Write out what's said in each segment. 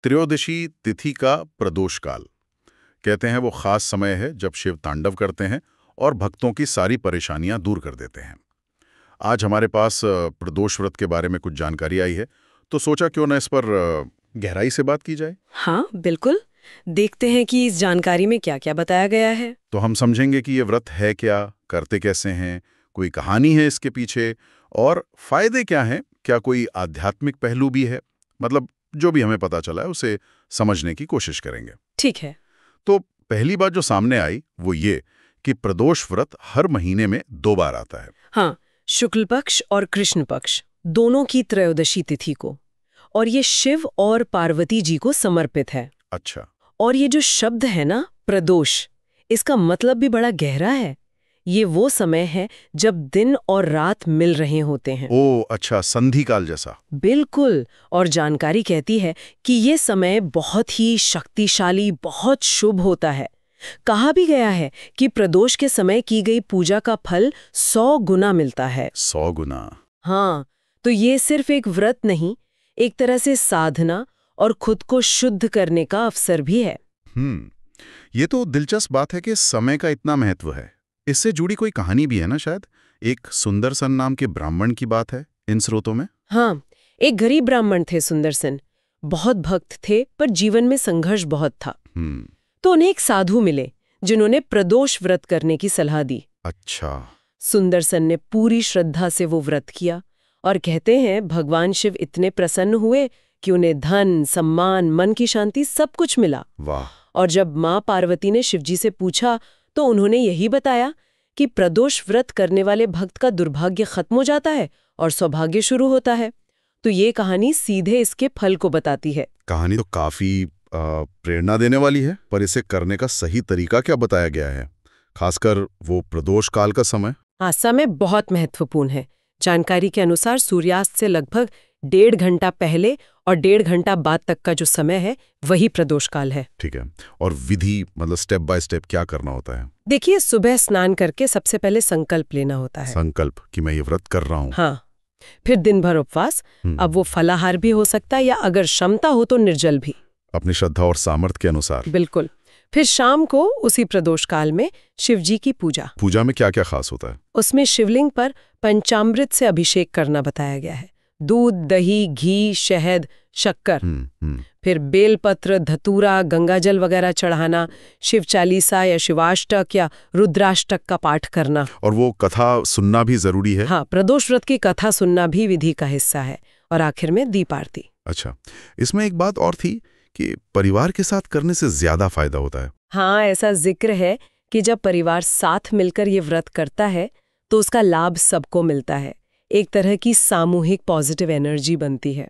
त्रयोदशी तिथि का प्रदोष काल कहते हैं वो खास समय है जब शिव तांडव करते हैं और भक्तों की सारी परेशानियां दूर कर देते हैं। आज हमारे पास प्रदोष व्रत के बारे में कुछ जानकारी आई है, तो सोचा क्यों ना इस पर गहराई से बात की जाए। हाँ बिल्कुल। देखते हैं कि इस जानकारी में क्या क्या बताया गया है। तो हम समझेंगे कि ये व्रत है क्या, करते कैसे हैं, कोई कहानी है इसके पीछे, और फायदे क्या हैं, क्या कोई आध्यात्मिक पहलू भी है। मतलब जो भी हमें पता चला है उसे समझने की कोशिश करेंगे। ठीक है। तो पहली बात जो सामने आई वो ये कि प्रदोष व्रत हर महीने में 2 बार आता है। हाँ, शुक्ल पक्ष और कृष्ण पक्ष दोनों की त्रयोदशी तिथि को, और ये शिव और पार्वती जी को समर्पित है। अच्छा। और ये जो शब्द है ना प्रदोष, इसका मतलब भी बड़ा गहरा है। ये वो समय है जब दिन और रात मिल रहे होते हैं। ओ अच्छा, संधि काल जैसा। बिल्कुल। और जानकारी कहती है कि ये समय बहुत ही शक्तिशाली, बहुत शुभ होता है। कहा भी गया है कि प्रदोष के समय की गई पूजा का फल 100 गुना मिलता है। 100 गुना। हाँ, तो ये सिर्फ एक व्रत नहीं, एक तरह से साधना और खुद को शुद्ध करने का अवसर भी है। ये तो दिलचस्प बात है कि समय का इतना महत्व है। इससे जुड़ी कोई कहानी भी है ना शायद। एक सुंदरसन नाम के ब्राह्मण की बात है इन स्रोतों में। हाँ, एक गरीब ब्राह्मण थे सुंदरसन। बहुत भक्त थे पर जीवन में संघर्ष बहुत था। तो उन्हें एक साधु मिले जिन्होंने प्रदोष व्रत करने की सलाह दी। अच्छा। सुंदरसन ने पूरी श्रद्धा से वो व्रत किया, और कहते हैं भगवान शिव इतने प्रसन्न हुए कि उन्हें धन, सम्मान, मन की शांति सब कुछ मिला। वाह। और जब माँ पार्वती ने शिवजी से पूछा तो उन्होंने यही बताया कि प्रदोष व्रत करने वाले भक्त का दुर्भाग्य खत्म हो जाता है और सौभाग्य शुरू होता है। तो ये कहानी सीधे इसके फल को बताती है। कहानी तो काफी प्रेरणा देने वाली है, पर इसे करने का सही तरीका क्या बताया गया है, खासकर वो प्रदोष काल का समय। हाँ, समय बहुत महत्वपूर्ण है। जानकारी के अनुसार सूर्यास्त से लगभग 1.5 घंटा पहले और 1.5 घंटा बाद तक का जो समय है वही प्रदोष काल है। ठीक है। और विधि मतलब स्टेप बाय स्टेप क्या करना होता है। देखिए, सुबह स्नान करके सबसे पहले संकल्प लेना होता है। संकल्प कि मैं ये व्रत कर रहा हूँ। हाँ। फिर दिन भर उपवास। अब वो फलाहार भी हो सकता है या अगर क्षमता हो तो निर्जल भी, अपनी श्रद्धा और सामर्थ्य के अनुसार। बिल्कुल। फिर शाम को उसी प्रदोष काल में शिवजी की पूजा। पूजा में क्या क्या खास होता है। उसमें शिवलिंग पर पंचामृत से अभिषेक करना बताया गया है। दूध, दही, घी, शहद, शक्कर। फिर बेलपत्र, धतूरा, गंगाजल वगैरह चढ़ाना, शिव चालीसा या शिवाष्टक या रुद्राष्टक का पाठ करना। और वो कथा सुनना भी जरूरी है। हाँ, प्रदोष व्रत की कथा सुनना भी विधि का हिस्सा है। और आखिर में दीप आरती। अच्छा, इसमें एक बात और थी कि परिवार के साथ करने से ज्यादा फायदा होता है। हाँ, ऐसा जिक्र है कि जब परिवार साथ मिलकर ये व्रत करता है तो उसका लाभ सबको मिलता है। एक तरह की सामूहिक पॉजिटिव एनर्जी बनती है।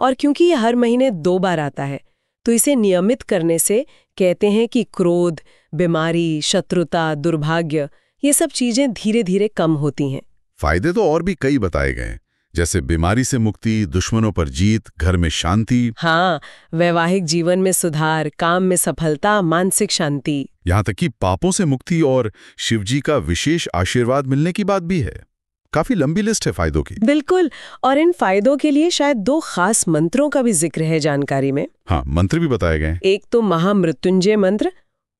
और क्योंकि ये हर महीने 2 बार आता है तो इसे नियमित करने से कहते हैं कि क्रोध, बीमारी, शत्रुता, दुर्भाग्य, ये सब चीजें धीरे धीरे कम होती हैं। फायदे तो और भी कई बताए गए हैं, जैसे बीमारी से मुक्ति, दुश्मनों पर जीत, घर में शांति। हाँ, वैवाहिक जीवन में सुधार, काम में सफलता, मानसिक शांति। यहाँ तक कि पापों से मुक्ति और शिवजी का विशेष आशीर्वाद मिलने की बात भी है। काफी लंबी लिस्ट है फायदों की। बिल्कुल। और इन फायदों के लिए शायद 2 खास मंत्रों का भी जिक्र है जानकारी में। हाँ, मंत्र भी बताए गए हैं। एक तो महामृत्युंजय मंत्र,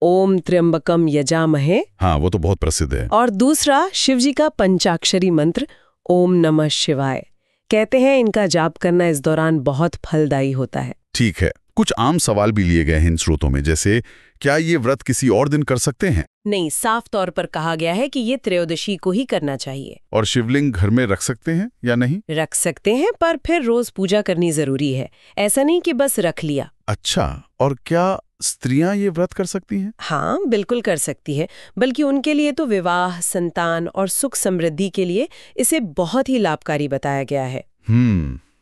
ओम त्र्यंबकम यजामहे। हाँ, वो तो बहुत प्रसिद्ध है। और दूसरा शिवजी का पंचाक्षरी मंत्र, ओम नमः शिवाय। कहते हैं इनका जाप करना इस दौरान बहुत फलदायी होता है। ठीक है। कुछ आम सवाल भी लिए गए हैं इन स्रोतों में, जैसे क्या ये व्रत किसी और दिन कर सकते हैं। नहीं, साफ तौर पर कहा गया है कि ये त्रयोदशी को ही करना चाहिए। और शिवलिंग घर में रख सकते हैं या नहीं। रख सकते हैं, पर फिर रोज पूजा करनी जरूरी है। ऐसा नहीं कि बस रख लिया। अच्छा, और क्या स्त्रियां ये व्रत कर सकती हैं। हाँ, बिल्कुल कर सकती है। बल्कि उनके लिए तो विवाह, संतान और सुख समृद्धि के लिए इसे बहुत ही लाभकारी बताया गया है।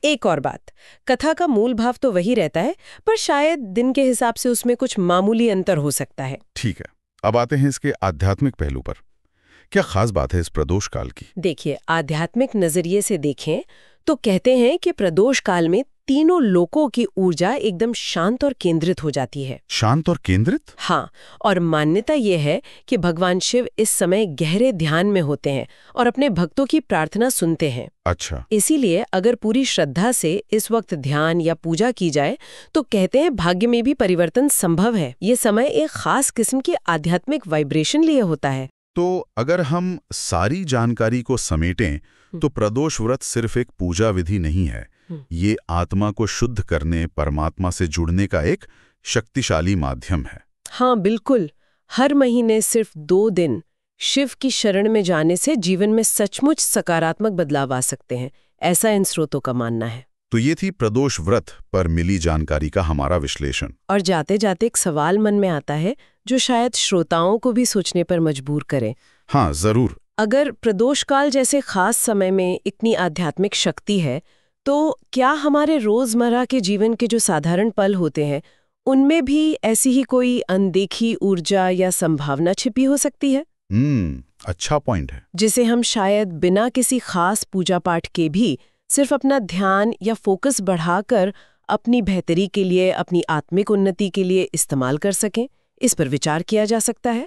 एक और बात, कथा का मूल भाव तो वही रहता है, पर शायद दिन के हिसाब से उसमें कुछ मामूली अंतर हो सकता है। ठीक है, अब आते हैं इसके आध्यात्मिक पहलू पर। क्या खास बात है इस प्रदोष काल की। देखिए, आध्यात्मिक नजरिए से देखें तो कहते हैं कि प्रदोष काल में तीनों लोकों की ऊर्जा एकदम शांत और केंद्रित हो जाती है। शांत और केंद्रित? हाँ, और मान्यता ये है कि भगवान शिव इस समय गहरे ध्यान में होते हैं और अपने भक्तों की प्रार्थना सुनते हैं। अच्छा। इसीलिए अगर पूरी श्रद्धा से इस वक्त ध्यान या पूजा की जाए तो कहते हैं भाग्य में भी परिवर्तन संभव है। ये समय एक खास किस्म की आध्यात्मिक वाइब्रेशन लिए होता है। तो अगर हम सारी जानकारी को समेटें तो प्रदोष व्रत सिर्फ एक पूजा विधि नहीं है, ये आत्मा को शुद्ध करने, परमात्मा से जुड़ने का एक शक्तिशाली माध्यम है। हाँ बिल्कुल, हर महीने सिर्फ 2 दिन शिव की शरण में जाने से जीवन में सचमुच सकारात्मक बदलाव आ सकते हैं, ऐसा इन स्रोतों का मानना है। तो ये थी प्रदोष व्रत पर मिली जानकारी का हमारा विश्लेषण। और जाते जाते एक सवाल मन में आता है जो शायद श्रोताओं को भी सोचने पर मजबूर करे। हाँ जरूर। अगर प्रदोष काल जैसे खास समय में इतनी आध्यात्मिक शक्ति है तो क्या हमारे रोजमर्रा के जीवन के जो साधारण पल होते हैं उनमें भी ऐसी ही कोई अनदेखी ऊर्जा या संभावना छिपी हो सकती है? अच्छा पॉइंट है। जिसे हम शायद बिना किसी खास पूजा पाठ के भी सिर्फ अपना ध्यान या फोकस बढ़ाकर अपनी बेहतरी के लिए, अपनी आत्मिक उन्नति के लिए इस्तेमाल कर सकें। इस पर विचार किया जा सकता है।